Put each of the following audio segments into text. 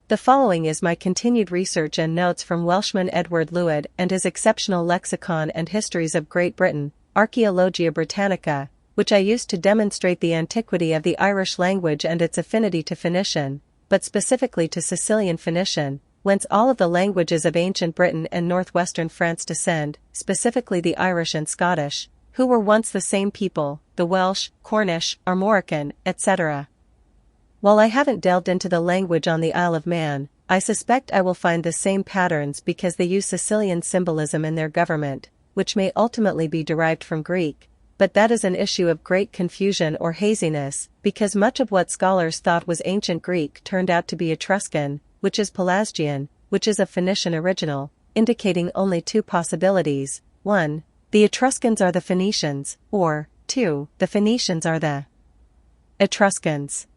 The following is my continued research and notes from Welshman Edward Llewellyn and his exceptional Lexicon and Histories of Great Britain, Archaeologia Britannica, which I used to demonstrate the antiquity of the Irish language and its affinity to Phoenician, but specifically to Sicilian Phoenician, whence all of the languages of ancient Britain and northwestern France descend, specifically the Irish and Scottish, who were once the same people, the Welsh, Cornish, Armorican, etc. While I haven't delved into the language on the Isle of Man, I suspect I will find the same patterns because they use Sicilian symbolism in their government, which may ultimately be derived from Greek, but that is an issue of great confusion or haziness, because much of what scholars thought was ancient Greek turned out to be Etruscan, which is Pelasgian, which is a Phoenician original, indicating only two possibilities: 1. The Etruscans are the Phoenicians, or 2. The Phoenicians are the Etruscans.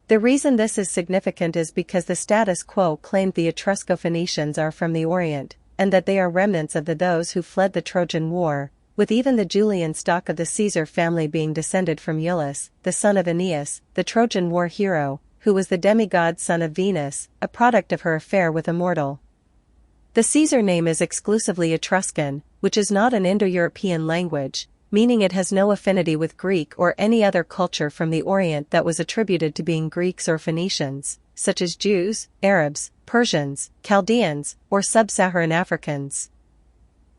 The reason this is significant is because the status quo claimed the Etrusco-Phoenicians are from the Orient, and that they are remnants of those who fled the Trojan War, with even the Julian stock of the Caesar family being descended from Iulus, the son of Aeneas, the Trojan War hero, who was the demigod son of Venus, a product of her affair with a mortal. The Caesar name is exclusively Etruscan, which is not an Indo-European language, meaning it has no affinity with Greek or any other culture from the Orient that was attributed to being Greeks or Phoenicians, such as Jews, Arabs, Persians, Chaldeans, or Sub-Saharan Africans.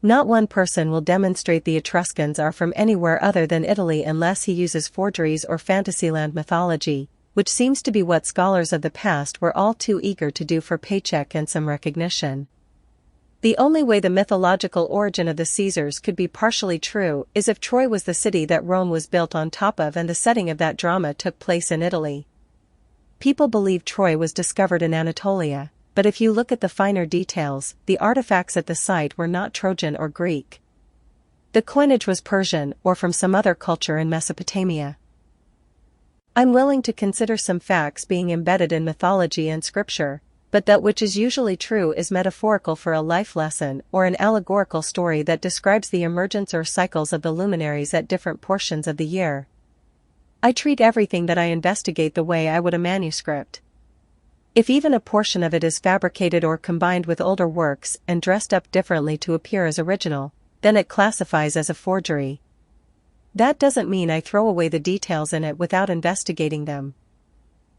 Not one person will demonstrate the Etruscans are from anywhere other than Italy unless he uses forgeries or Fantasyland mythology, which seems to be what scholars of the past were all too eager to do for paycheck and some recognition. The only way the mythological origin of the Caesars could be partially true is if Troy was the city that Rome was built on top of and the setting of that drama took place in Italy. People believe Troy was discovered in Anatolia, but if you look at the finer details, the artifacts at the site were not Trojan or Greek. The coinage was Persian or from some other culture in Mesopotamia. I'm willing to consider some facts being embedded in mythology and scripture, but that which is usually true is metaphorical for a life lesson or an allegorical story that describes the emergence or cycles of the luminaries at different portions of the year. I treat everything that I investigate the way I would a manuscript. If even a portion of it is fabricated or combined with older works and dressed up differently to appear as original, then it classifies as a forgery. That doesn't mean I throw away the details in it without investigating them.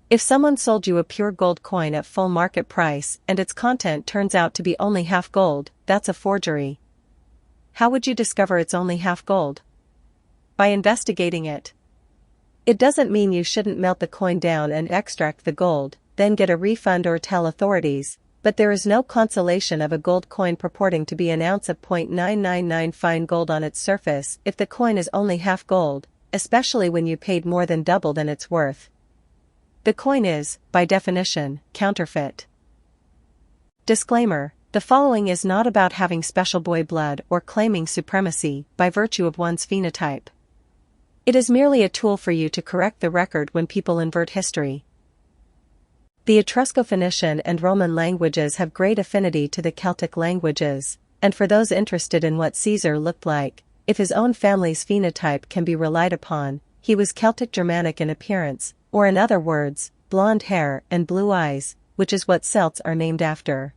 If someone sold you a pure gold coin at full market price and its content turns out to be only half gold, that's a forgery. How would you discover it's only half gold? By investigating it. It doesn't mean you shouldn't melt the coin down and extract the gold, then get a refund or tell authorities, but there is no consolation of a gold coin purporting to be an ounce of .999 fine gold on its surface if the coin is only half gold, especially when you paid more than double than its worth. The coin is, by definition, counterfeit. Disclaimer: the following is not about having special boy blood or claiming supremacy by virtue of one's phenotype. It is merely a tool for you to correct the record when people invert history. The Etrusco-Phoenician and Roman languages have great affinity to the Celtic languages, and for those interested in what Caesar looked like, if his own family's phenotype can be relied upon, he was Celtic-Germanic in appearance, or in other words, blonde hair and blue eyes, which is what Celts are named after.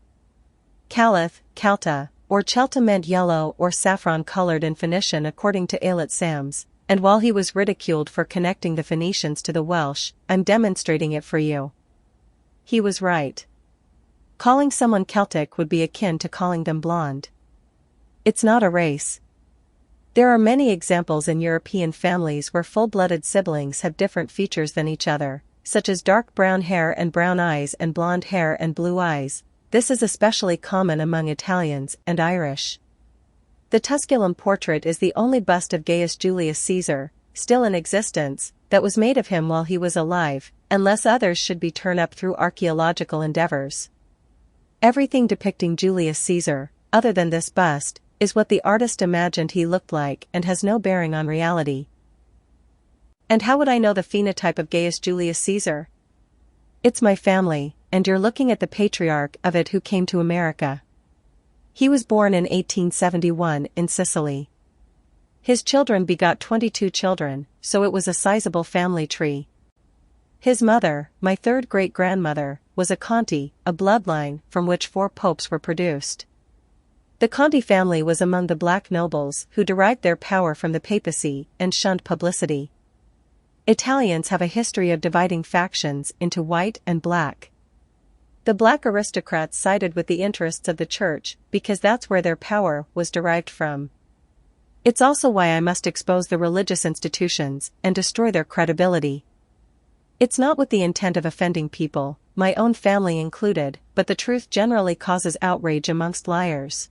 Caliph, Calta, or Celta meant yellow or saffron-colored in Phoenician according to Alet Sams, and while he was ridiculed for connecting the Phoenicians to the Welsh, I'm demonstrating it for you. He was right. Calling someone Celtic would be akin to calling them blonde. It's not a race. There are many examples in European families where full-blooded siblings have different features than each other, such as dark brown hair and brown eyes and blonde hair and blue eyes. This is especially common among Italians and Irish. The Tusculum portrait is the only bust of Gaius Julius Caesar, still in existence, that was made of him while he was alive, unless others should be turned up through archaeological endeavors. Everything depicting Julius Caesar, other than this bust, is what the artist imagined he looked like and has no bearing on reality. And how would I know the phenotype of Gaius Julius Caesar? It's my family, and you're looking at the patriarch of it who came to America. He was born in 1871 in Sicily. His children begot 22 children, so it was a sizable family tree. His mother, my third great-grandmother, was a Conti, a bloodline from which 4 popes were produced. The Conti family was among the black nobles who derived their power from the papacy and shunned publicity. Italians have a history of dividing factions into white and black. The black aristocrats sided with the interests of the church because that's where their power was derived from. It's also why I must expose the religious institutions and destroy their credibility. It's not with the intent of offending people, my own family included, but the truth generally causes outrage amongst liars.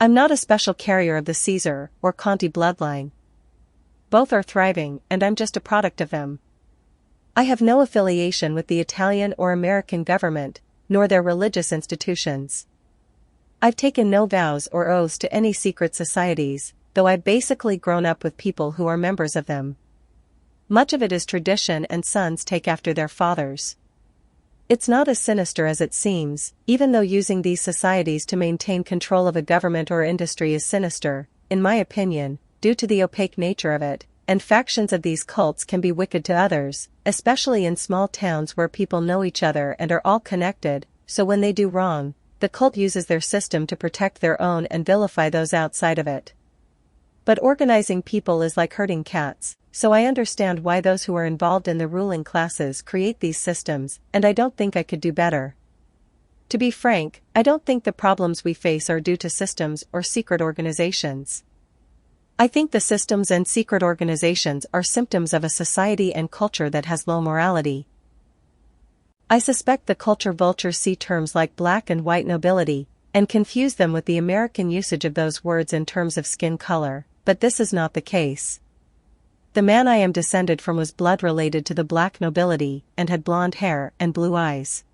I'm not a special carrier of the Caesar or Conti bloodline. Both are thriving, and I'm just a product of them. I have no affiliation with the Italian or American government, nor their religious institutions. I've taken no vows or oaths to any secret societies, though I've basically grown up with people who are members of them. Much of it is tradition, and sons take after their fathers. It's not as sinister as it seems, even though using these societies to maintain control of a government or industry is sinister, in my opinion, due to the opaque nature of it, and factions of these cults can be wicked to others, especially in small towns where people know each other and are all connected, so when they do wrong, the cult uses their system to protect their own and vilify those outside of it. But organizing people is like herding cats, so I understand why those who are involved in the ruling classes create these systems, and I don't think I could do better. To be frank, I don't think the problems we face are due to systems or secret organizations. I think the systems and secret organizations are symptoms of a society and culture that has low morality. I suspect the culture vultures see terms like black and white nobility, and confuse them with the American usage of those words in terms of skin color, but this is not the case. The man I am descended from was blood related to the black nobility, and had blonde hair and blue eyes.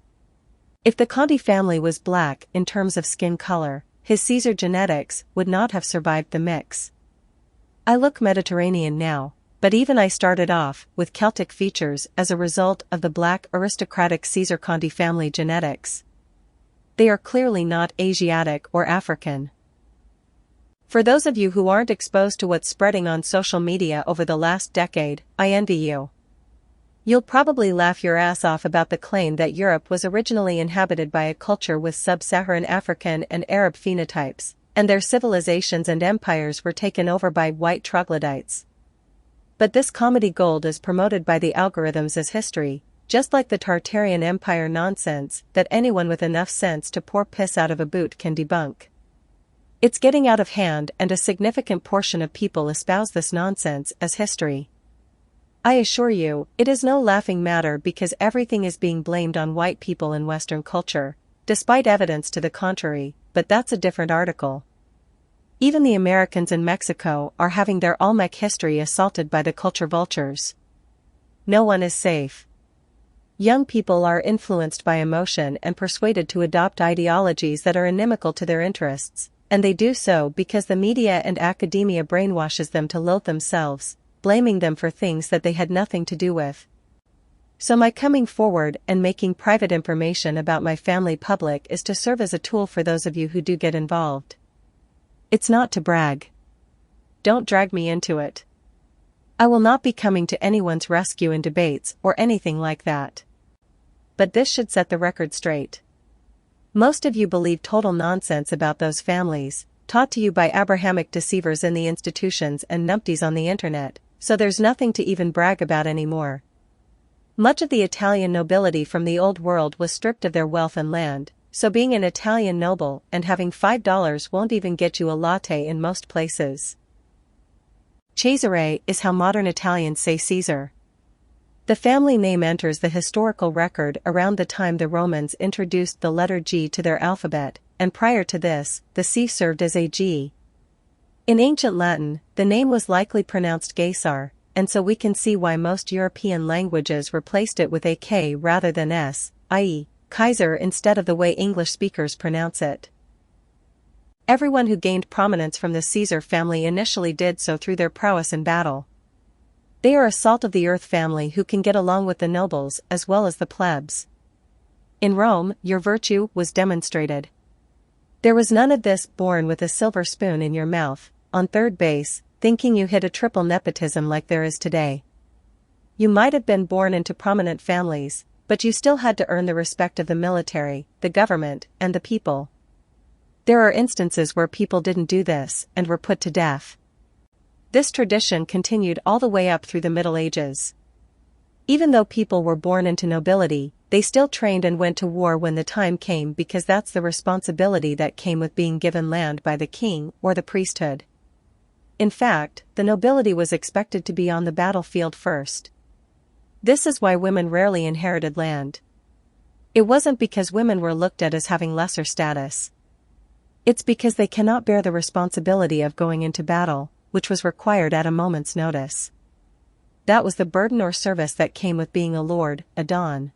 If the Conti family was black in terms of skin color, his Caesar genetics would not have survived the mix. I look Mediterranean now, but even I started off with Celtic features as a result of the black aristocratic Caesar Conti family genetics. They are clearly not Asiatic or African. For those of you who aren't exposed to what's spreading on social media over the last decade, I envy you. You'll probably laugh your ass off about the claim that Europe was originally inhabited by a culture with sub-Saharan African and Arab phenotypes, and their civilizations and empires were taken over by white troglodytes. But this comedy gold is promoted by the algorithms as history, just like the Tartarian Empire nonsense that anyone with enough sense to pour piss out of a boot can debunk. It's getting out of hand, and a significant portion of people espouse this nonsense as history. I assure you, it is no laughing matter because everything is being blamed on white people in Western culture, despite evidence to the contrary, but that's a different article. Even the Americans in Mexico are having their Olmec history assaulted by the culture vultures. No one is safe. Young people are influenced by emotion and persuaded to adopt ideologies that are inimical to their interests, and they do so because the media and academia brainwashes them to loathe themselves, blaming them for things that they had nothing to do with. So my coming forward and making private information about my family public is to serve as a tool for those of you who do get involved. It's not to brag. Don't drag me into it. I will not be coming to anyone's rescue in debates or anything like that. But this should set the record straight. Most of you believe total nonsense about those families, taught to you by Abrahamic deceivers in the institutions and numpties on the internet, so there's nothing to even brag about anymore. Much of the Italian nobility from the old world was stripped of their wealth and land, so being an Italian noble and having $5 won't even get you a latte in most places. Cesare is how modern Italians say Caesar. The family name enters the historical record around the time the Romans introduced the letter G to their alphabet, and prior to this, the C served as a G. In ancient Latin, the name was likely pronounced Gaisar, and so we can see why most European languages replaced it with a K rather than S, i.e., Kaiser instead of the way English speakers pronounce it. Everyone who gained prominence from the Caesar family initially did so through their prowess in battle. They are a salt-of-the-earth family who can get along with the nobles as well as the plebs. In Rome, your virtue was demonstrated. There was none of this born with a silver spoon in your mouth, on third base, thinking you hit a triple nepotism like there is today. You might have been born into prominent families, But you still had to earn the respect of the military, the government, and the people. There are instances where people didn't do this and were put to death. This tradition continued all the way up through the Middle Ages. Even though people were born into nobility, they still trained and went to war when the time came because that's the responsibility that came with being given land by the king or the priesthood. In fact, the nobility was expected to be on the battlefield first. This is why women rarely inherited land. It wasn't because women were looked at as having lesser status. It's because they cannot bear the responsibility of going into battle, which was required at a moment's notice. That was the burden or service that came with being a lord, a don.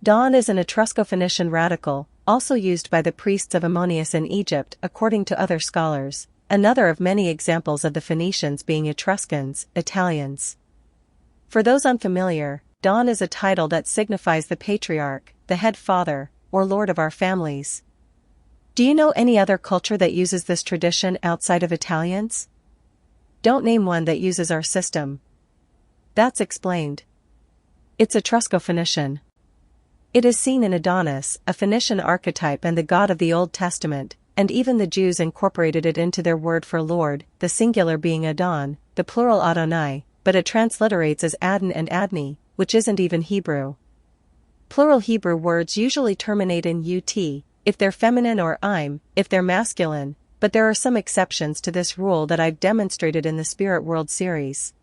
Don is an Etrusco-Phoenician radical, also used by the priests of Ammonius in Egypt according to other scholars, another of many examples of the Phoenicians being Etruscans, Italians. For those unfamiliar, Don is a title that signifies the patriarch, the head father, or lord of our families. Do you know any other culture that uses this tradition outside of Italians? Don't name one that uses our system. That's explained. It's Etrusco-Phoenician. It is seen in Adonis, a Phoenician archetype and the god of the Old Testament, and even the Jews incorporated it into their word for Lord, the singular being Adon, the plural Adonai, but it transliterates as Adon and Adni, which isn't even Hebrew. Plural Hebrew words usually terminate in ut, if they're feminine, or im, if they're masculine, but there are some exceptions to this rule that I've demonstrated in the Spirit World series.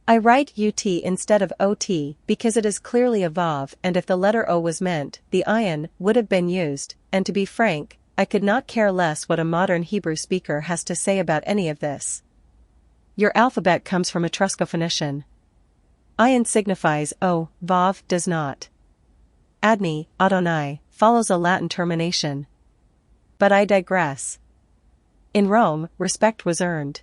I write ut instead of ot because it is clearly a vav, and if the letter o was meant, the ayin would have been used, and to be frank, I could not care less what a modern Hebrew speaker has to say about any of this. Your alphabet comes from Etrusco-Phoenician. Ayin signifies o, vav does not. Adni, Adonai, follows a Latin termination. But I digress. In Rome, respect was earned.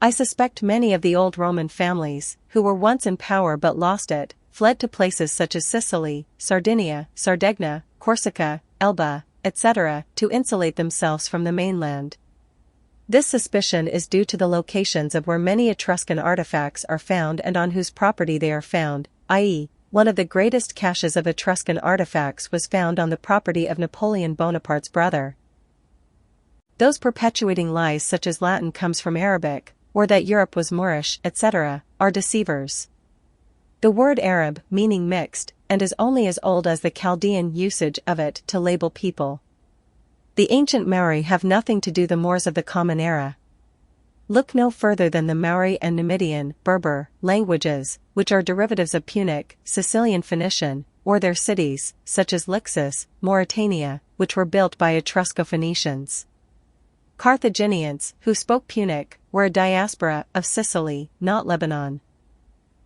I suspect many of the old Roman families, who were once in power but lost it, fled to places such as Sicily, Sardinia, Sardegna, Corsica, Elba, etc., to insulate themselves from the mainland. This suspicion is due to the locations of where many Etruscan artifacts are found and on whose property they are found, i.e., one of the greatest caches of Etruscan artifacts was found on the property of Napoleon Bonaparte's brother. Those perpetuating lies such as Latin comes from Arabic, or that Europe was Moorish, etc., are deceivers. The word Arab, meaning mixed, and is only as old as the Chaldean usage of it to label people. The ancient Maori have nothing to do the Moors of the Common Era. Look no further than the Maori and Numidian, Berber, languages, which are derivatives of Punic, Sicilian Phoenician, or their cities, such as Lixus, Mauritania, which were built by Etrusco-Phoenicians. Carthaginians, who spoke Punic, were a diaspora of Sicily, not Lebanon.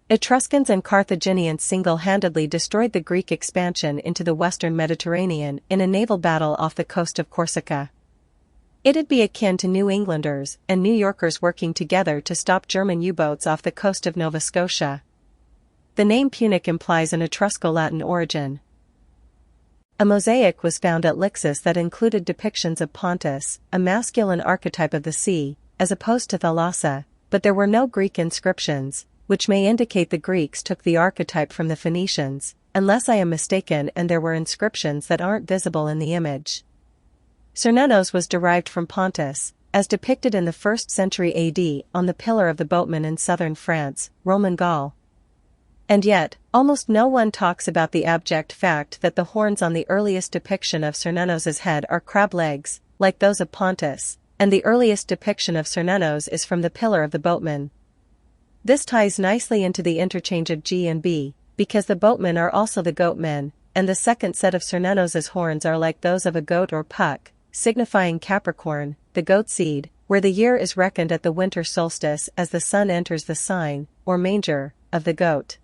Etruscans and Carthaginians single-handedly destroyed the Greek expansion into the western Mediterranean in a naval battle off the coast of Corsica. It'd be akin to New Englanders and New Yorkers working together to stop German U-boats off the coast of Nova Scotia. The name Punic implies an Etrusco-Latin origin. A mosaic was found at Lixus that included depictions of Pontus, a masculine archetype of the sea, as opposed to Thalassa, but there were no Greek inscriptions, which may indicate the Greeks took the archetype from the Phoenicians, unless I am mistaken and there were inscriptions that aren't visible in the image. Cernunnos was derived from Pontus, as depicted in the 1st century AD on the Pillar of the Boatman in southern France, Roman Gaul. And yet, almost no one talks about the abject fact that the horns on the earliest depiction of Cernunnos' head are crab legs, like those of Pontus, and the earliest depiction of Cernunnos is from the Pillar of the Boatman. This ties nicely into the interchange of G and B, because the boatmen are also the goatmen, and the second set of Cernunnos' horns are like those of a goat or puck, signifying Capricorn, the goat seed, where the year is reckoned at the winter solstice as the sun enters the sign, or manger, of the goat.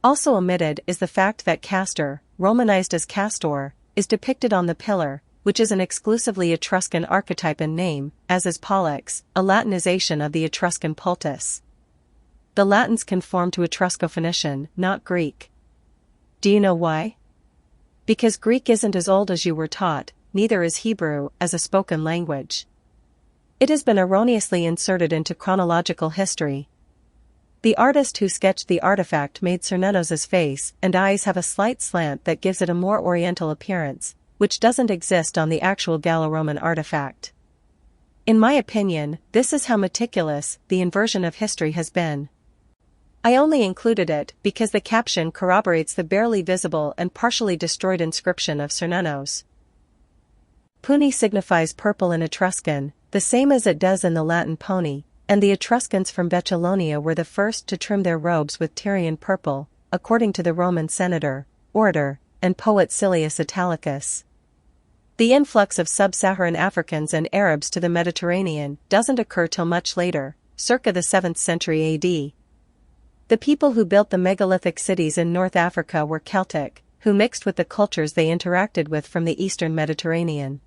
Also omitted is the fact that Castor, romanized as Castor, is depicted on the pillar, which is an exclusively Etruscan archetype and name, as is Pollux, a Latinization of the Etruscan Pultus. The Latins conform to Etrusco-Phoenician, not Greek. Do you know why? Because Greek isn't as old as you were taught, neither is Hebrew as a spoken language. It has been erroneously inserted into chronological history. The artist who sketched the artifact made Cernunnos's face and eyes have a slight slant that gives it a more oriental appearance, which doesn't exist on the actual Gallo-Roman artifact. In my opinion, this is how meticulous the inversion of history has been. I only included it because the caption corroborates the barely visible and partially destroyed inscription of Cernunnos. Puni signifies purple in Etruscan, the same as it does in the Latin pony, and the Etruscans from Babylonia were the first to trim their robes with Tyrian purple, according to the Roman senator, orator, and poet Silius Italicus. The influx of sub-Saharan Africans and Arabs to the Mediterranean doesn't occur till much later, circa the 7th century AD. The people who built the megalithic cities in North Africa were Celtic, who mixed with the cultures they interacted with from the eastern Mediterranean.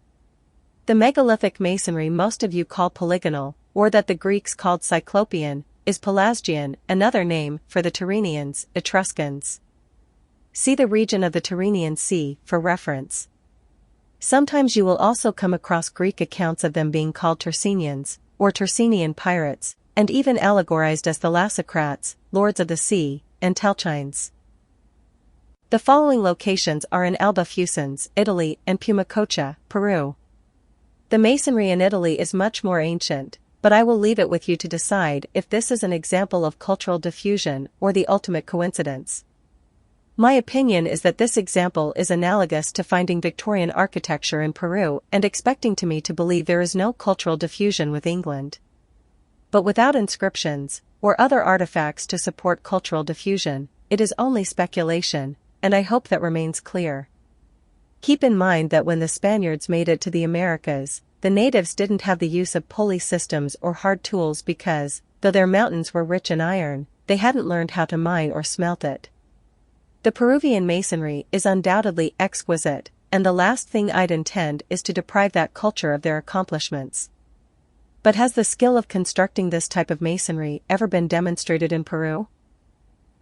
The megalithic masonry most of you call polygonal, or that the Greeks called Cyclopean, is Pelasgian, another name for the Tyrrhenians, Etruscans. See the region of the Tyrrhenian Sea for reference. Sometimes you will also come across Greek accounts of them being called Tersenians, or Tersenian pirates, and even allegorized as Thalassocrats, lords of the sea, and Telchines. The following locations are in Alba Fucens, Italy, and Pumacocha, Peru. The masonry in Italy is much more ancient, but I will leave it with you to decide if this is an example of cultural diffusion or the ultimate coincidence. My opinion is that this example is analogous to finding Victorian architecture in Peru and expecting me to believe there is no cultural diffusion with England. But without inscriptions, or other artifacts to support cultural diffusion, it is only speculation, and I hope that remains clear. Keep in mind that when the Spaniards made it to the Americas, the natives didn't have the use of pulley systems or hard tools because, though their mountains were rich in iron, they hadn't learned how to mine or smelt it. The Peruvian masonry is undoubtedly exquisite, and the last thing I'd intend is to deprive that culture of their accomplishments. But has the skill of constructing this type of masonry ever been demonstrated in Peru?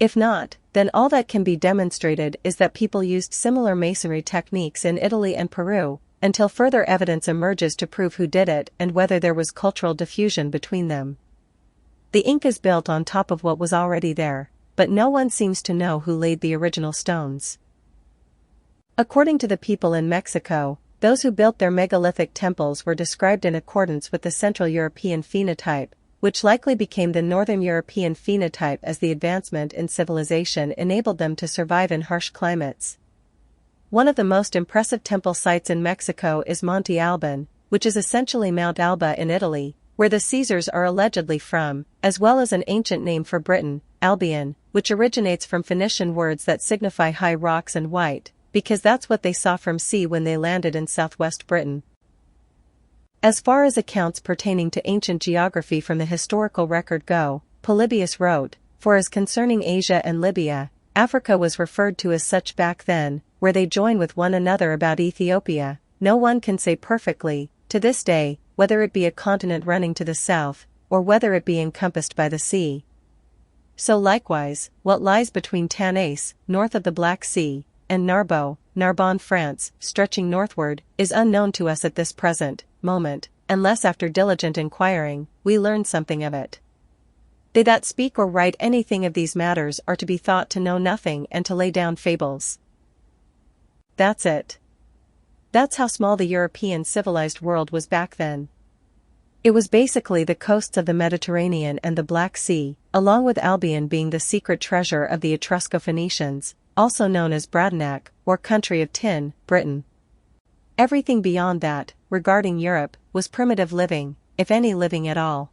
If not, then all that can be demonstrated is that people used similar masonry techniques in Italy and Peru, until further evidence emerges to prove who did it and whether there was cultural diffusion between them. The Incas built on top of what was already there, but no one seems to know who laid the original stones. According to the people in Mexico, those who built their megalithic temples were described in accordance with the Central European phenotype, which likely became the Northern European phenotype as the advancement in civilization enabled them to survive in harsh climates. One of the most impressive temple sites in Mexico is Monte Alban, which is essentially Mount Alba in Italy, where the Caesars are allegedly from, as well as an ancient name for Britain, Albion, which originates from Phoenician words that signify high rocks and white, because that's what they saw from sea when they landed in southwest Britain. As far as accounts pertaining to ancient geography from the historical record go, Polybius wrote, "For as concerning Asia and Libya, Africa was referred to as such back then, where they join with one another about Ethiopia, no one can say perfectly, to this day, whether it be a continent running to the south, or whether it be encompassed by the sea. So likewise, what lies between Tanais, north of the Black Sea, and Narbo, Narbonne, France, stretching northward, is unknown to us at this present moment, unless after diligent inquiring, we learn something of it. They that speak or write anything of these matters are to be thought to know nothing and to lay down fables." That's it. That's how small the European civilized world was back then. It was basically the coasts of the Mediterranean and the Black Sea, along with Albion being the secret treasure of the Etrusco-Phoenicians, also known as Bradanac, or Country of Tin, Britain. Everything beyond that, regarding Europe, was primitive living, if any living at all.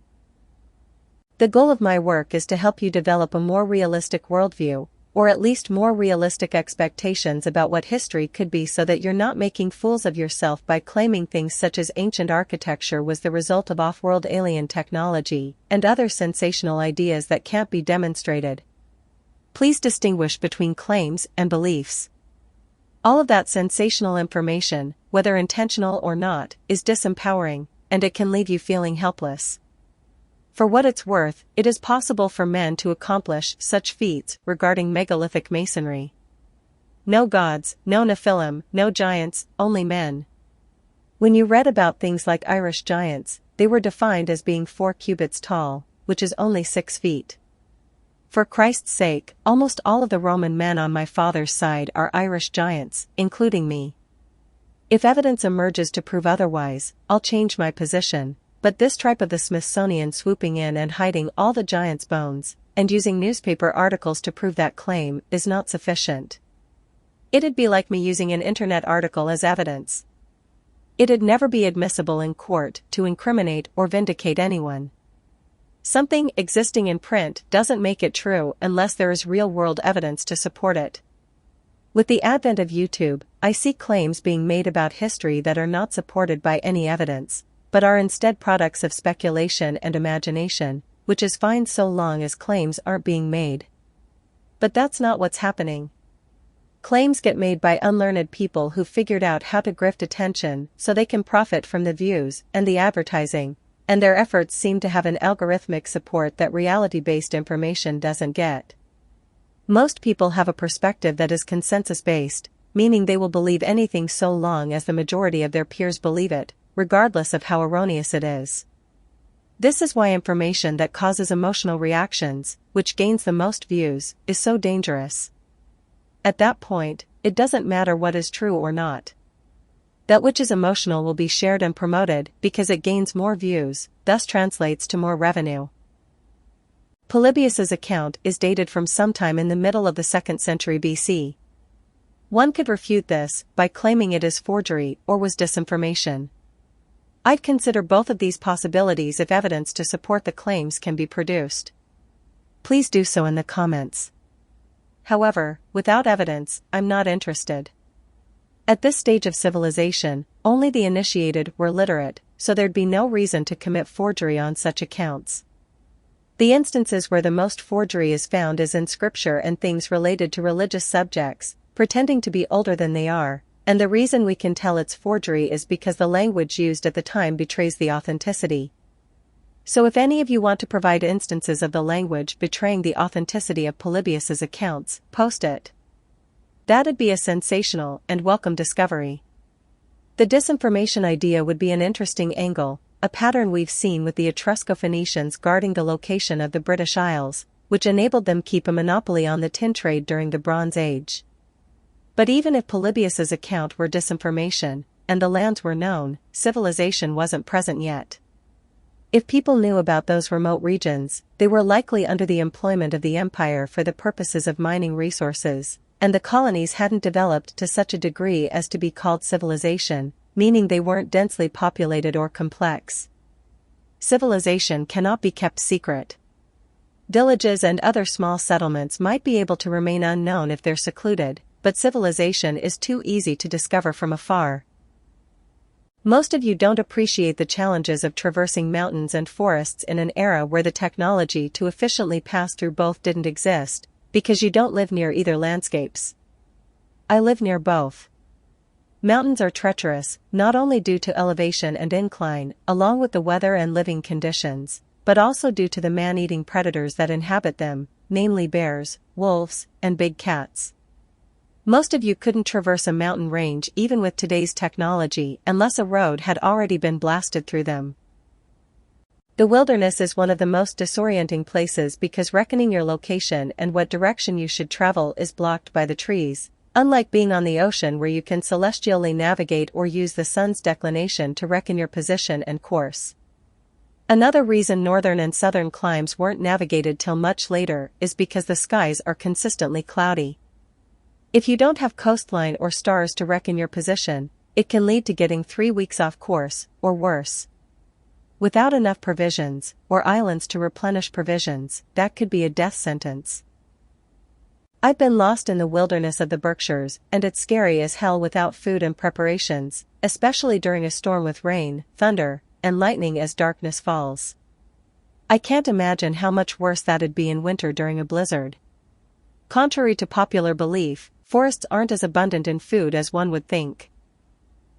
The goal of my work is to help you develop a more realistic worldview, or at least more realistic expectations about what history could be so that you're not making fools of yourself by claiming things such as ancient architecture was the result of off-world alien technology, and other sensational ideas that can't be demonstrated. Please distinguish between claims and beliefs. All of that sensational information, whether intentional or not, is disempowering, and it can leave you feeling helpless. For what it's worth, it is possible for men to accomplish such feats regarding megalithic masonry. No gods, no Nephilim, no giants, only men. When you read about things like Irish giants, they were defined as being 4 cubits tall, which is only 6 feet. For Christ's sake, almost all of the Roman men on my father's side are Irish giants, including me. If evidence emerges to prove otherwise, I'll change my position, but this tripe of the Smithsonian swooping in and hiding all the giants' bones, and using newspaper articles to prove that claim, is not sufficient. It'd be like me using an internet article as evidence. It'd never be admissible in court to incriminate or vindicate anyone. Something existing in print doesn't make it true unless there is real-world evidence to support it. With the advent of YouTube, I see claims being made about history that are not supported by any evidence, but are instead products of speculation and imagination, which is fine so long as claims aren't being made. But that's not what's happening. Claims get made by unlearned people who figured out how to grift attention so they can profit from the views and the advertising, and their efforts seem to have an algorithmic support that reality-based information doesn't get. Most people have a perspective that is consensus-based, meaning they will believe anything so long as the majority of their peers believe it, regardless of how erroneous it is. This is why information that causes emotional reactions, which gains the most views, is so dangerous. At that point, it doesn't matter what is true or not. That which is emotional will be shared and promoted because it gains more views, thus translates to more revenue. Polybius's account is dated from sometime in the middle of the 2nd century BC. One could refute this by claiming it is forgery or was disinformation. I'd consider both of these possibilities if evidence to support the claims can be produced. Please do so in the comments. However, without evidence, I'm not interested. At this stage of civilization, only the initiated were literate, so there'd be no reason to commit forgery on such accounts. The instances where the most forgery is found is in scripture and things related to religious subjects, pretending to be older than they are, and the reason we can tell it's forgery is because the language used at the time betrays the authenticity. So if any of you want to provide instances of the language betraying the authenticity of Polybius's accounts, post it. That'd be a sensational and welcome discovery. The disinformation idea would be an interesting angle, a pattern we've seen with the Etrusco-Phoenicians guarding the location of the British Isles, which enabled them keep a monopoly on the tin trade during the Bronze Age. But even if Polybius's account were disinformation, and the lands were known, civilization wasn't present yet. If people knew about those remote regions, they were likely under the employment of the empire for the purposes of mining resources, and the colonies hadn't developed to such a degree as to be called civilization, meaning they weren't densely populated or complex. Civilization cannot be kept secret. Villages and other small settlements might be able to remain unknown if they're secluded, but civilization is too easy to discover from afar. Most of you don't appreciate the challenges of traversing mountains and forests in an era where the technology to efficiently pass through both didn't exist, because you don't live near either landscapes. I live near both. Mountains are treacherous, not only due to elevation and incline, along with the weather and living conditions, but also due to the man-eating predators that inhabit them, namely bears, wolves, and big cats. Most of you couldn't traverse a mountain range even with today's technology unless a road had already been blasted through them. The wilderness is one of the most disorienting places because reckoning your location and what direction you should travel is blocked by the trees, unlike being on the ocean where you can celestially navigate or use the sun's declination to reckon your position and course. Another reason northern and southern climes weren't navigated till much later is because the skies are consistently cloudy. If you don't have coastline or stars to reckon your position, it can lead to getting 3 weeks off course, or worse. Without enough provisions, or islands to replenish provisions, that could be a death sentence. I've been lost in the wilderness of the Berkshires, and it's scary as hell without food and preparations, especially during a storm with rain, thunder, and lightning as darkness falls. I can't imagine how much worse that'd be in winter during a blizzard. Contrary to popular belief, forests aren't as abundant in food as one would think.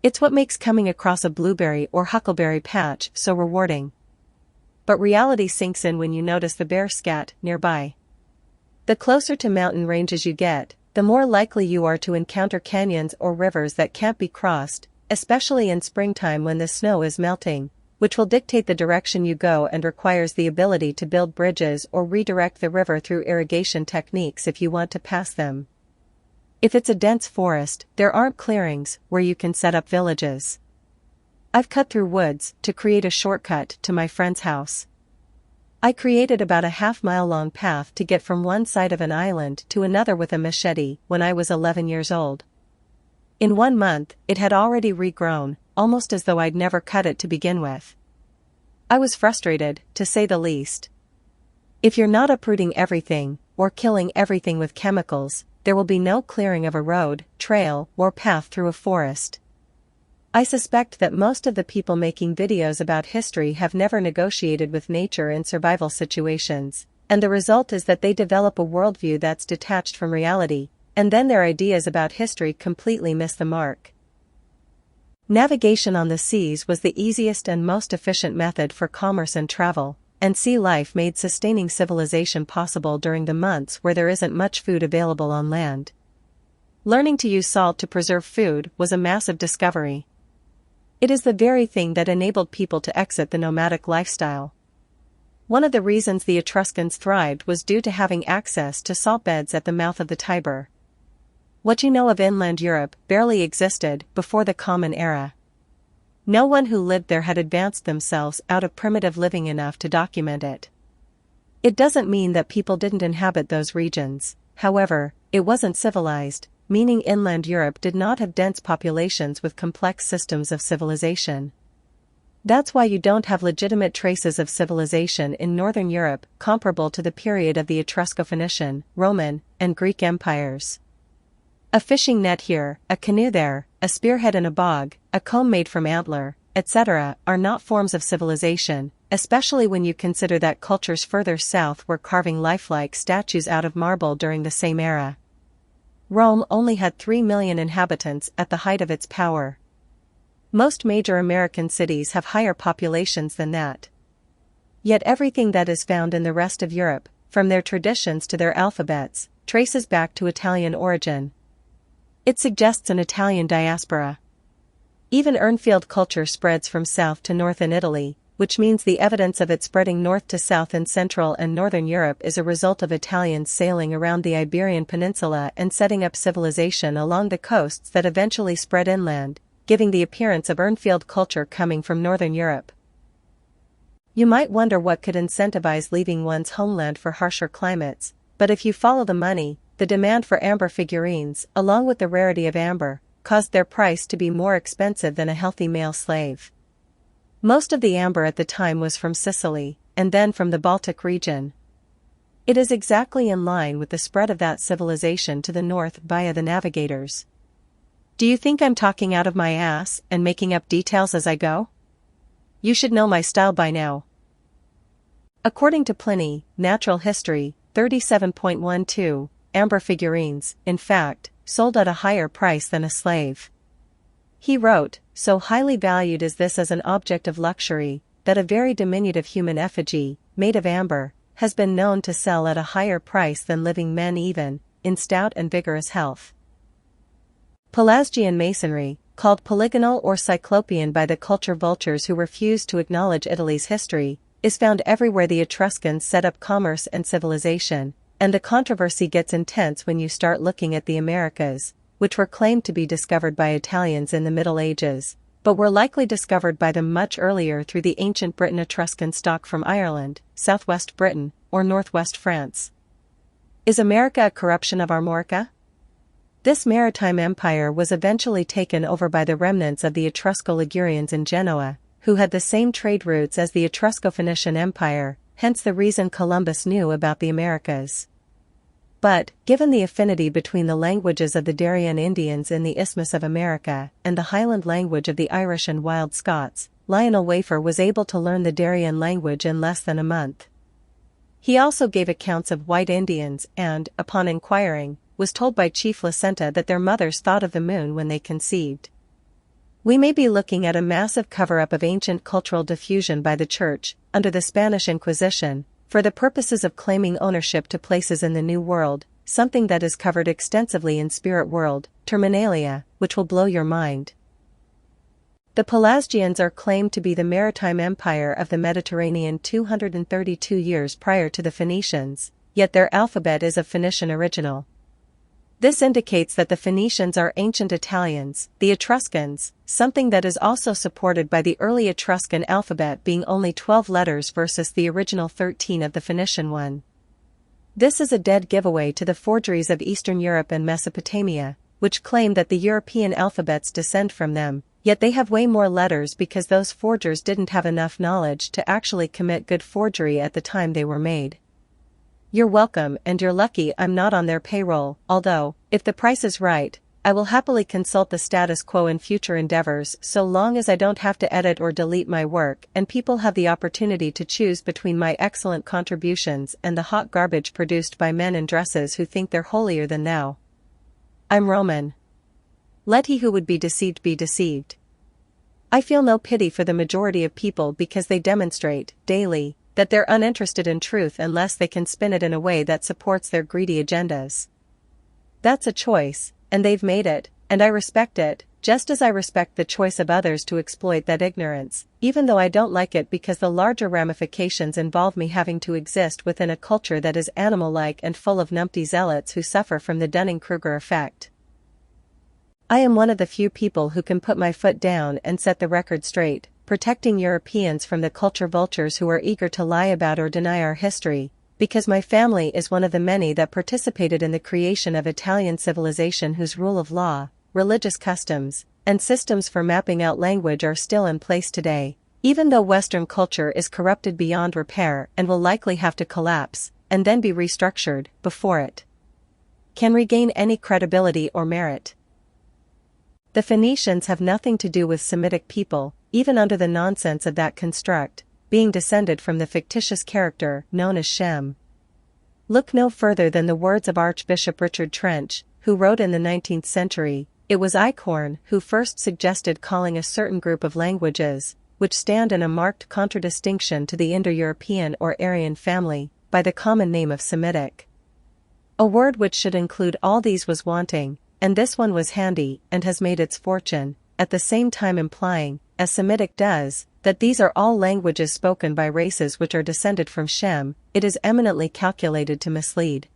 It's what makes coming across a blueberry or huckleberry patch so rewarding. But reality sinks in when you notice the bear scat nearby. The closer to mountain ranges you get, the more likely you are to encounter canyons or rivers that can't be crossed, especially in springtime when the snow is melting, which will dictate the direction you go and requires the ability to build bridges or redirect the river through irrigation techniques if you want to pass them. If it's a dense forest, there aren't clearings where you can set up villages. I've cut through woods to create a shortcut to my friend's house. I created about a half-mile-long path to get from one side of an island to another with a machete when I was 11 years old. In 1 month, it had already regrown, almost as though I'd never cut it to begin with. I was frustrated, to say the least. If you're not uprooting everything, or killing everything with chemicals, there will be no clearing of a road, trail, or path through a forest. I suspect that most of the people making videos about history have never negotiated with nature in survival situations, and the result is that they develop a worldview that's detached from reality, and then their ideas about history completely miss the mark. Navigation on the seas was the easiest and most efficient method for commerce and travel, and sea life made sustaining civilization possible during the months where there isn't much food available on land. Learning to use salt to preserve food was a massive discovery. It is the very thing that enabled people to exit the nomadic lifestyle. One of the reasons the Etruscans thrived was due to having access to salt beds at the mouth of the Tiber. What you know of inland Europe barely existed before the Common Era. No one who lived there had advanced themselves out of primitive living enough to document it. It doesn't mean that people didn't inhabit those regions, however, it wasn't civilized, meaning inland Europe did not have dense populations with complex systems of civilization. That's why you don't have legitimate traces of civilization in northern Europe comparable to the period of the Etrusco-Phoenician, Roman, and Greek empires. A fishing net here, a canoe there, a spearhead in a bog, a comb made from antler, etc., are not forms of civilization, especially when you consider that cultures further south were carving lifelike statues out of marble during the same era. Rome only had 3 million inhabitants at the height of its power. Most major American cities have higher populations than that. Yet everything that is found in the rest of Europe, from their traditions to their alphabets, traces back to Italian origin. It suggests an Italian diaspora. Even Urnfield culture spreads from south to north in Italy, which means the evidence of it spreading north to south in Central and Northern Europe is a result of Italians sailing around the Iberian Peninsula and setting up civilization along the coasts that eventually spread inland, giving the appearance of Urnfield culture coming from Northern Europe. You might wonder what could incentivize leaving one's homeland for harsher climates, but if you follow the money, the demand for amber figurines, along with the rarity of amber, caused their price to be more expensive than a healthy male slave. Most of the amber at the time was from Sicily, and then from the Baltic region. It is exactly in line with the spread of that civilization to the north via the navigators. Do you think I'm talking out of my ass and making up details as I go? You should know my style by now. According to Pliny, Natural History, 37.12, amber figurines, in fact, sold at a higher price than a slave. He wrote, "So highly valued is this as an object of luxury, that a very diminutive human effigy, made of amber, has been known to sell at a higher price than living men even, in stout and vigorous health." Pelasgian masonry, called polygonal or cyclopean by the culture vultures who refuse to acknowledge Italy's history, is found everywhere the Etruscans set up commerce and civilization, and the controversy gets intense when you start looking at the Americas, which were claimed to be discovered by Italians in the Middle Ages, but were likely discovered by them much earlier through the ancient Briton Etruscan stock from Ireland, southwest Britain, or northwest France. Is America a corruption of Armorica? This maritime empire was eventually taken over by the remnants of the Etrusco-Ligurians in Genoa, who had the same trade routes as the Etrusco-Phoenician Empire, hence the reason Columbus knew about the Americas. But, given the affinity between the languages of the Darien Indians in the Isthmus of America and the Highland language of the Irish and Wild Scots, Lionel Wafer was able to learn the Darien language in less than a month. He also gave accounts of white Indians and, upon inquiring, was told by Chief Placenta that their mothers thought of the moon when they conceived. We may be looking at a massive cover-up of ancient cultural diffusion by the Church, under the Spanish Inquisition, for the purposes of claiming ownership to places in the New World, something that is covered extensively in Spirit World, Terminalia, which will blow your mind. The Pelasgians are claimed to be the maritime empire of the Mediterranean 232 years prior to the Phoenicians, yet their alphabet is of Phoenician original. This indicates that the Phoenicians are ancient Italians, the Etruscans, something that is also supported by the early Etruscan alphabet being only 12 letters versus the original 13 of the Phoenician one. This is a dead giveaway to the forgeries of Eastern Europe and Mesopotamia, which claim that the European alphabets descend from them, yet they have way more letters because those forgers didn't have enough knowledge to actually commit good forgery at the time they were made. You're welcome, and you're lucky I'm not on their payroll, although, if the price is right, I will happily consult the status quo in future endeavors so long as I don't have to edit or delete my work and people have the opportunity to choose between my excellent contributions and the hot garbage produced by men in dresses who think they're holier than thou. I'm Roman. Let he who would be deceived be deceived. I feel no pity for the majority of people because they demonstrate, daily, that they're uninterested in truth unless they can spin it in a way that supports their greedy agendas. That's a choice, and they've made it, and I respect it, just as I respect the choice of others to exploit that ignorance, even though I don't like it because the larger ramifications involve me having to exist within a culture that is animal-like and full of numpty zealots who suffer from the Dunning-Kruger effect. I am one of the few people who can put my foot down and set the record straight, protecting Europeans from the culture vultures who are eager to lie about or deny our history, because my family is one of the many that participated in the creation of Italian civilization whose rule of law, religious customs, and systems for mapping out language are still in place today, even though Western culture is corrupted beyond repair and will likely have to collapse, and then be restructured, before it can regain any credibility or merit. The Phoenicians have nothing to do with Semitic people, even under the nonsense of that construct, being descended from the fictitious character known as Shem. Look no further than the words of Archbishop Richard Trench, who wrote in the 19th century, "It was Eichhorn who first suggested calling a certain group of languages, which stand in a marked contradistinction to the Indo-European or Aryan family, by the common name of Semitic. A word which should include all these was wanting, and this one was handy and has made its fortune, at the same time implying, as Semitic does, that these are all languages spoken by races which are descended from Shem. It is eminently calculated to mislead."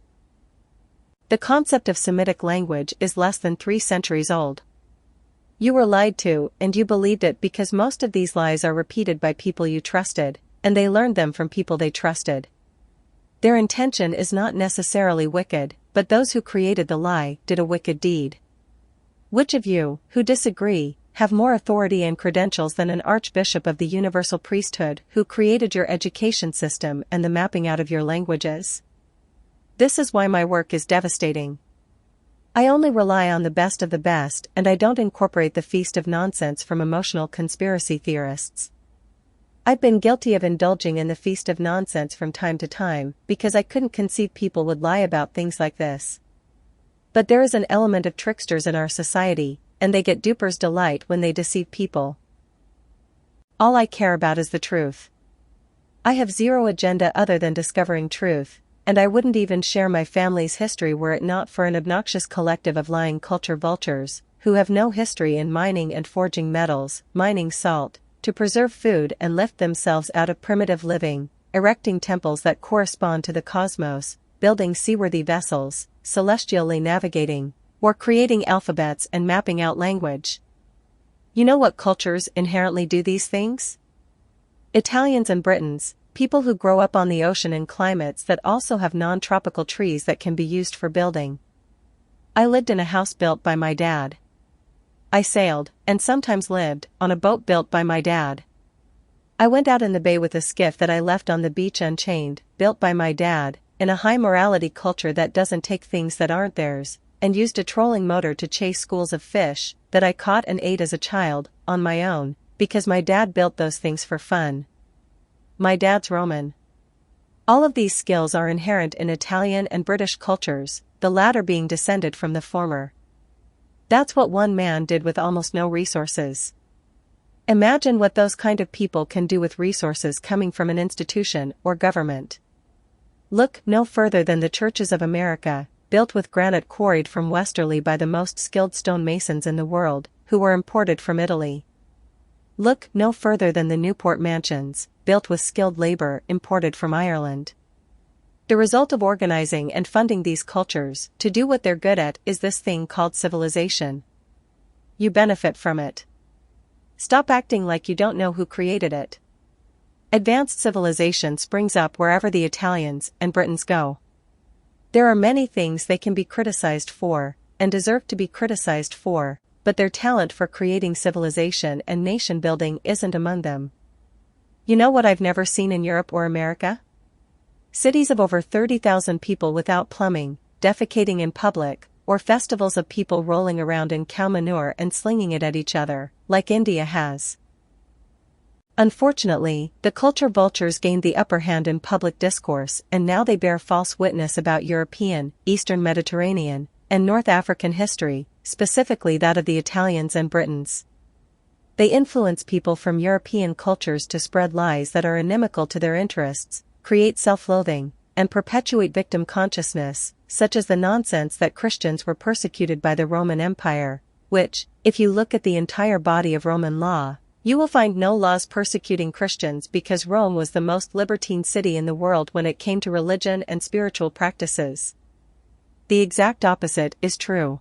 The concept of Semitic language is less than 3 centuries old. You were lied to, and you believed it because most of these lies are repeated by people you trusted, and they learned them from people they trusted. Their intention is not necessarily wicked, but those who created the lie did a wicked deed. Which of you, who disagree, have more authority and credentials than an archbishop of the universal priesthood who created your education system and the mapping out of your languages? This is why my work is devastating. I only rely on the best of the best, and I don't incorporate the feast of nonsense from emotional conspiracy theorists. I've been guilty of indulging in the feast of nonsense from time to time, because I couldn't conceive people would lie about things like this. But there is an element of tricksters in our society, and they get duper's delight when they deceive people. All I care about is the truth. I have zero agenda other than discovering truth, and I wouldn't even share my family's history were it not for an obnoxious collective of lying culture vultures, who have no history in mining and forging metals, mining salt, to preserve food and lift themselves out of primitive living, erecting temples that correspond to the cosmos, building seaworthy vessels, celestially navigating, or creating alphabets and mapping out language. You know what cultures inherently do these things? Italians and Britons, people who grow up on the ocean in climates that also have non-tropical trees that can be used for building. I lived in a house built by my dad. I sailed, and sometimes lived, on a boat built by my dad. I went out in the bay with a skiff that I left on the beach unchained, built by my dad, in a high-morality culture that doesn't take things that aren't theirs, and used a trolling motor to chase schools of fish, that I caught and ate as a child, on my own, because my dad built those things for fun. My dad's Roman. All of these skills are inherent in Italian and British cultures, the latter being descended from the former. That's what one man did with almost no resources. Imagine what those kind of people can do with resources coming from an institution or government. Look no further than the churches of America, built with granite quarried from Westerly by the most skilled stonemasons in the world, who were imported from Italy. Look no further than the Newport mansions, built with skilled labor imported from Ireland. The result of organizing and funding these cultures to do what they're good at is this thing called civilization. You benefit from it. Stop acting like you don't know who created it. Advanced civilization springs up wherever the Italians and Britons go. There are many things they can be criticized for, and deserve to be criticized for, but their talent for creating civilization and nation-building isn't among them. You know what I've never seen in Europe or America? Cities of over 30,000 people without plumbing, defecating in public, or festivals of people rolling around in cow manure and slinging it at each other, like India has. Unfortunately, the culture vultures gained the upper hand in public discourse, and now they bear false witness about European, Eastern Mediterranean, and North African history, specifically that of the Italians and Britons. They influence people from European cultures to spread lies that are inimical to their interests, create self-loathing, and perpetuate victim consciousness, such as the nonsense that Christians were persecuted by the Roman Empire, which, if you look at the entire body of Roman law, you will find no laws persecuting Christians because Rome was the most libertine city in the world when it came to religion and spiritual practices. The exact opposite is true.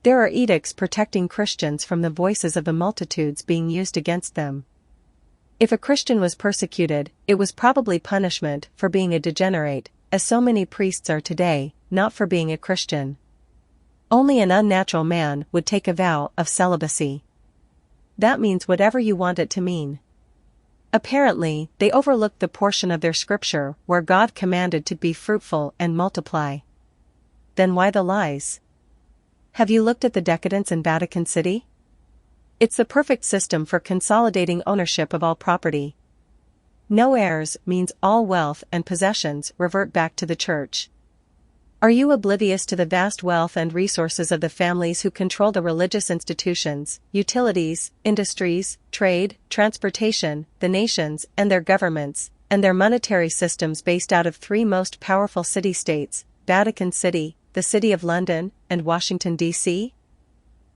There are edicts protecting Christians from the voices of the multitudes being used against them. If a Christian was persecuted, it was probably punishment for being a degenerate, as so many priests are today, not for being a Christian. Only an unnatural man would take a vow of celibacy. That means whatever you want it to mean. Apparently, they overlooked the portion of their scripture where God commanded to be fruitful and multiply. Then why the lies? Have you looked at the decadence in Vatican City? It's the perfect system for consolidating ownership of all property. No heirs means all wealth and possessions revert back to the church. Are you oblivious to the vast wealth and resources of the families who control the religious institutions, utilities, industries, trade, transportation, the nations and their governments, and their monetary systems based out of three most powerful city-states, Vatican City, the City of London, and Washington, D.C.?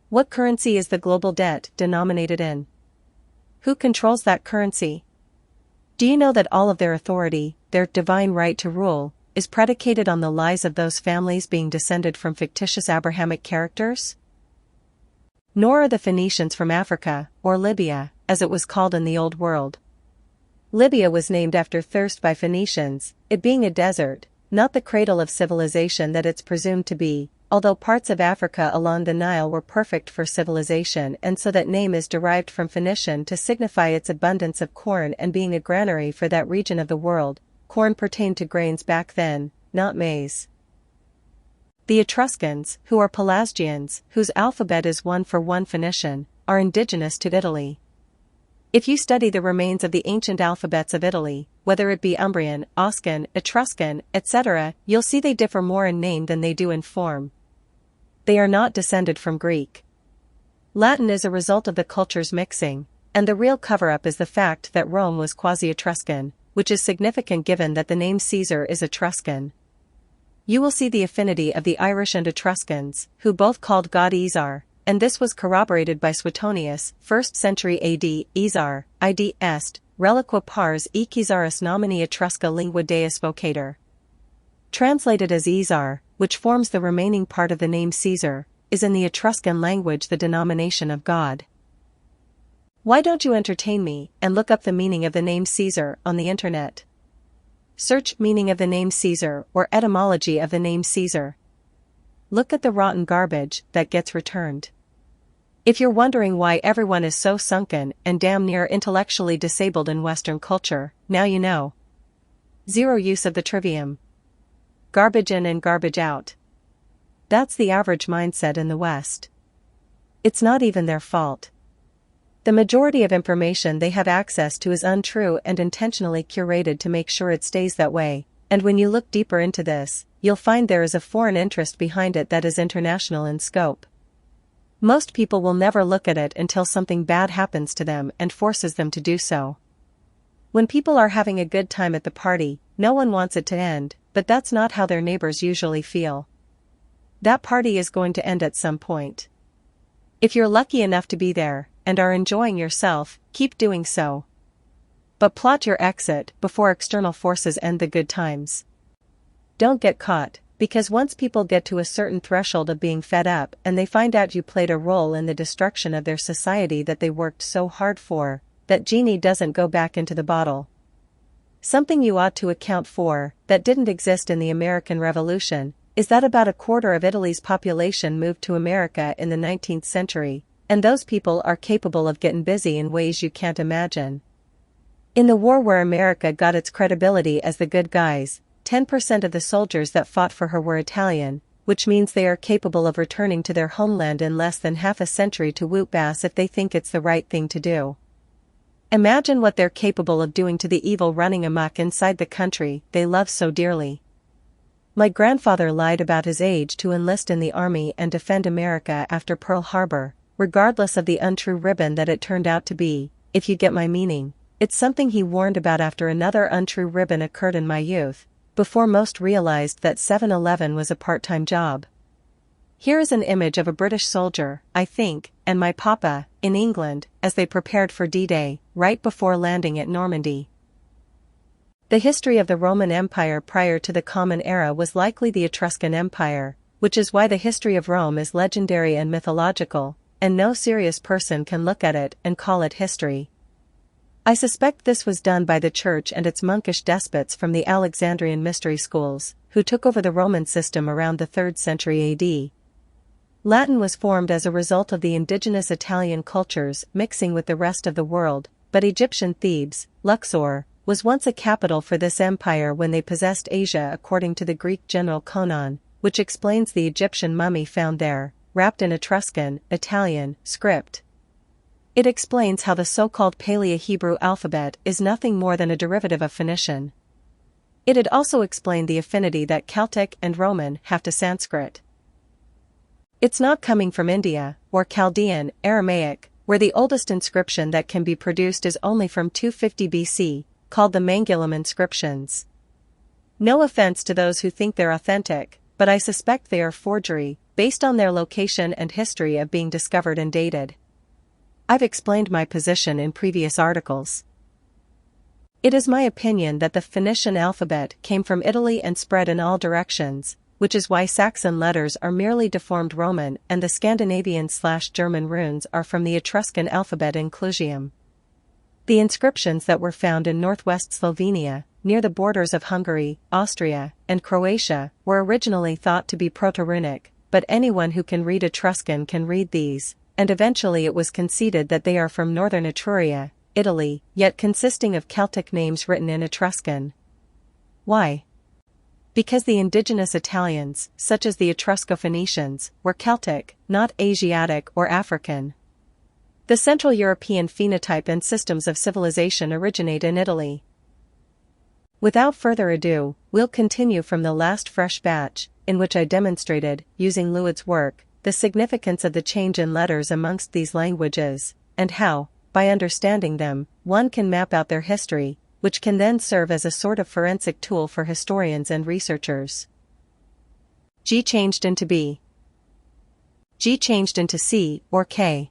What currency is the global debt denominated in? Who controls that currency? Do you know that all of their authority, their divine right to rule, is predicated on the lies of those families being descended from fictitious Abrahamic characters? Nor are the Phoenicians from Africa, or Libya, as it was called in the Old World. Libya was named after thirst by Phoenicians, it being a desert, not the cradle of civilization that it's presumed to be, although parts of Africa along the Nile were perfect for civilization, and so that name is derived from Phoenician to signify its abundance of corn, and being a granary for that region of the world. Corn pertained to grains back then, not maize. The Etruscans, who are Pelasgians, whose alphabet is one for one Phoenician, are indigenous to Italy. If you study the remains of the ancient alphabets of Italy, whether it be Umbrian, Oscan, Etruscan, etc., you'll see they differ more in name than they do in form. They are not descended from Greek. Latin is a result of the cultures mixing, and the real cover-up is the fact that Rome was quasi-Etruscan, which is significant given that the name Caesar is Etruscan. You will see the affinity of the Irish and Etruscans, who both called God Isar, and this was corroborated by Suetonius, 1st century AD, Isar, id est, reliqua pars Icasaris nomini Etrusca lingua deus vocator. Translated as Isar, which forms the remaining part of the name Caesar, is in the Etruscan language the denomination of God. Why don't you entertain me and look up the meaning of the name Caesar on the internet? Search meaning of the name Caesar or etymology of the name Caesar. Look at the rotten garbage that gets returned. If you're wondering why everyone is so sunken and damn near intellectually disabled in Western culture, now you know. Zero use of the trivium. Garbage in and garbage out. That's the average mindset in the West. It's not even their fault. The majority of information they have access to is untrue and intentionally curated to make sure it stays that way, and when you look deeper into this, you'll find there is a foreign interest behind it that is international in scope. Most people will never look at it until something bad happens to them and forces them to do so. When people are having a good time at the party, no one wants it to end, but that's not how their neighbors usually feel. That party is going to end at some point. If you're lucky enough to be there, and are enjoying yourself, keep doing so. But plot your exit before external forces end the good times. Don't get caught, because once people get to a certain threshold of being fed up and they find out you played a role in the destruction of their society that they worked so hard for, that genie doesn't go back into the bottle. Something you ought to account for, that didn't exist in the American Revolution, is that about a quarter of Italy's population moved to America in the 19th century, and those people are capable of getting busy in ways you can't imagine. In the war where America got its credibility as the good guys, 10% of the soldiers that fought for her were Italian, which means they are capable of returning to their homeland in less than half a century to whoop ass if they think it's the right thing to do. Imagine what they're capable of doing to the evil running amok inside the country they love so dearly. My grandfather lied about his age to enlist in the army and defend America after Pearl Harbor, regardless of the untrue ribbon that it turned out to be, if you get my meaning. It's something he warned about after another untrue ribbon occurred in my youth, before most realized that 7-Eleven was a part-time job. Here is an image of a British soldier, I think, and my papa, in England, as they prepared for D-Day, right before landing at Normandy. The history of the Roman Empire prior to the Common Era was likely the Etruscan Empire, which is why the history of Rome is legendary and mythological, and no serious person can look at it and call it history. I suspect this was done by the Church and its monkish despots from the Alexandrian mystery schools, who took over the Roman system around the 3rd century AD. Latin was formed as a result of the indigenous Italian cultures mixing with the rest of the world, but Egyptian Thebes, Luxor, was once a capital for this empire when they possessed Asia according to the Greek general Conon, which explains the Egyptian mummy found there, wrapped in Etruscan, Italian, script. It explains how the so-called Paleo-Hebrew alphabet is nothing more than a derivative of Phoenician. It'd also explain the affinity that Celtic and Roman have to Sanskrit. It's not coming from India, or Chaldean, Aramaic, where the oldest inscription that can be produced is only from 250 BC, called the Mangulum inscriptions. No offense to those who think they're authentic, but I suspect they are forgery, based on their location and history of being discovered and dated. I've explained my position in previous articles. It is my opinion that the Phoenician alphabet came from Italy and spread in all directions, which is why Saxon letters are merely deformed Roman and the Scandinavian/German runes are from the Etruscan alphabet in Clusium. The inscriptions that were found in northwest Slovenia, near the borders of Hungary, Austria, and Croatia, were originally thought to be Proto-Runic, but anyone who can read Etruscan can read these, and eventually it was conceded that they are from northern Etruria, Italy, yet consisting of Celtic names written in Etruscan. Why? Because the indigenous Italians, such as the Etrusco-Phoenicians, were Celtic, not Asiatic or African. The Central European phenotype and systems of civilization originate in Italy. Without further ado, we'll continue from the last fresh batch, in which I demonstrated, using Lewis's work, the significance of the change in letters amongst these languages, and how, by understanding them, one can map out their history, which can then serve as a sort of forensic tool for historians and researchers. G changed into B. G changed into C, or K.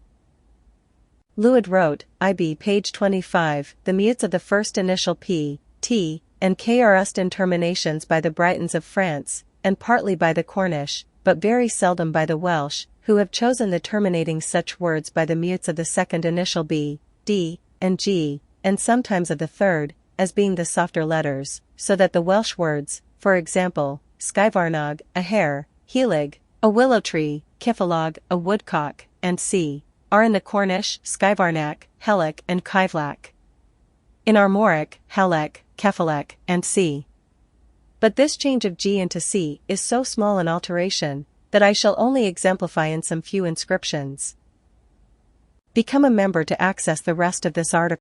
Lewis wrote, IB page 25, the mutes of the first initial P, T, and K are used in terminations by the Britons of France, and partly by the Cornish, but very seldom by the Welsh, who have chosen the terminating such words by the mutes of the second initial B, D, and G, and sometimes of the third, as being the softer letters, so that the Welsh words, for example, Skyvarnog, a hare, Helig, a willow tree, Kifalog, a woodcock, and C, are in the Cornish, Skyvarnak, Helic and Kivlak. In Armoric, Halek, Kefalek, and C. But this change of G into C is so small an alteration, that I shall only exemplify in some few inscriptions. Become a member to access the rest of this article.